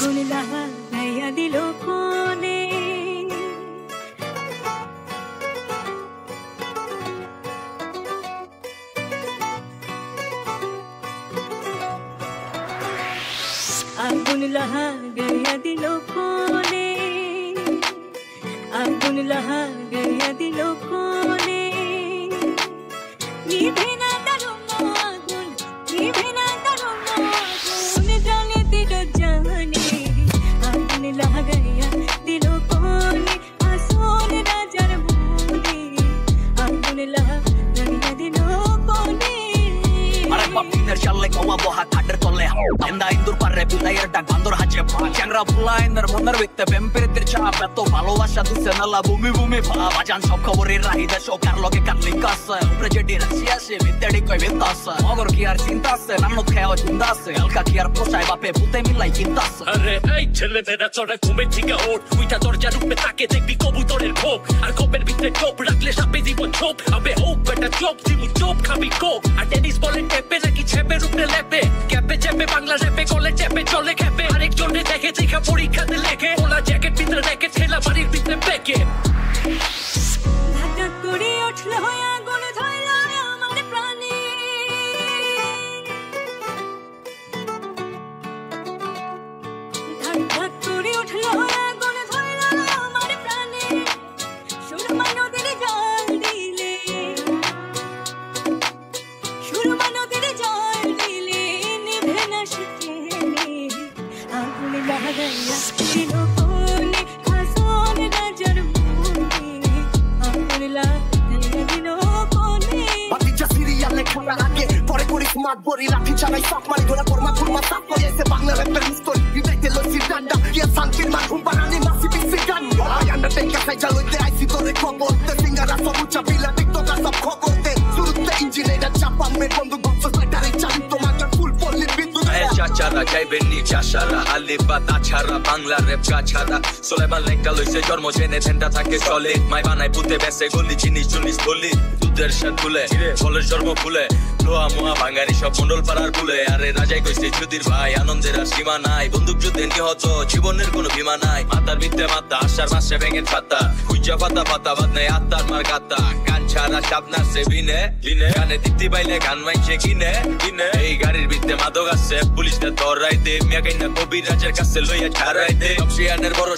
আগুন লাগাইয়া দিল কোনে আগুন লাগাইয়া দিল কোনে আগুন লাগাইয়া দিল কোনে নিভে না দারুণ আগুন নিভে না দারুণ আগুন জানে দিল জানে আগুন লাগাইয়া দিল কোনে আসল রাজার মনে আগুন লাগাইয়া দিল কোনে আরে বাপিনের চালে কোয়া বহা কাটের তলে এন্দা ইন্দুর পারে বিলাইয়ের ডাক বান্দর হাজে চ্যাংরা ফুলাইনের মনের ভিত্তে প্রেমের চাপ এত ভালোবাসা দিছে নালা ভূমি ভূমি বাজান সব খবরের রাহিদা সকার লগে কার লিঙ্ক আছে উপরে যেটি রাশি আছে ভিতরে কই ভিন্তা আছে মগর কি আর চিন্তা আছে নান্ন খেয়াও চিন্তা আছে এলকা কি আর পোষায় বাপে পুতে মিলাই চিন্তা আছে আরে এই ছেলেমেয়েরা চড়ে ঘুমে থেকে ওঠ উইটা দরজার উপরে তাকে দেখবি কবুতরের খোপ আর খোপের ভিতরে টোপ রাখলে সাপে দিব ছোপ আবে হোপ বেটা চোপ দিমু চোপ খাবি কোপ আর টেনিস বলের টেপে নাকি ছেপের উপরে লেপে ক্যাপে চেপে বাংলা র্যাপে কলে চেপে চলে খেপে আরেকজনে দেখে দেখা পরীক্ষাতে লেখে ওলা জ্যাকেট ভিতরে রেখে ঠেলা বাড়ির ভিতরে পেকে ধাক্কা করে উঠলো আগুন ধরল আমার প্রাণে ধাক্কা করে উঠলো আগুন ধরল আমার প্রাণে সুরমা নদীর জল দিলে সুরমা নদীর জল দিলে নিভে না সেখানে আগুন লাগাইয়া দিল কোনে আসল রাজার মনে আগুন লাগাইয়া দিল কোনে বাতিজা সিরিয়ালে খেলা আগে পরে করি স্মার্ট বড়ি লাঠি চালাই সব মারি ধরে পরমা কুরমা সাপ করে এসে বাংলা র্যাপের মিস্টরি বিদাইতে লসি ডান্ডা ইয়া শান্তির মান ঘুম বানানি মাসি বিসি গান আই আন্ডারটেকার সাইজা লইতে আইসি তোরে খবর তে সিঙ্গারা সব উচ্চা বিলা টিকটকার সব খবর দে শুরুতে ইঞ্জিনিয়ার চাপা মে বন্ধু বক্স ব্যাটারি চালিত মাঝে ফুল পল্লি বিদ্যুৎ চাচারা যাইবেননি চাষারা আলিবা তাছাড়া বাংলা রেপ গাছারা সোলেমান লেঙ্কা লইছে জন্ম জেনে ঝেন্ডা থাকে চলে মাই বানাই পুঁতে বেসে গলি জিনিস জুনিস বলি দুধের সাথ খুলে ফলের জন্ম ফুলে লোহা মোয়া ভাঙ্গারি সব মন্ডল পাড়ার খুলে আরে রাজাই কইছে যুদির ভাই আনন্দের আর সীমা নাই বন্দুক যুদ্ধে নিহত জীবনের কোনো ভীমা নাই মাতার বিদ্যে মাতা আশার মাসে ভেঙে পাতা খুঁজা পাতা পাতা বাদ নেই আত্মার মার গাতা গান ছাড়া সাবনার সে বিনে বিনে গানে দিতে পাইলে গান মাইছে কিনে কিনে এই গাড়ির বিদ্যে মাদক আছে পুলিশটা ধরাই দে মিয়া গাইনা কবিরাজের কাছে লইয়া ছাড়াই দে অপশিয়ানের বড়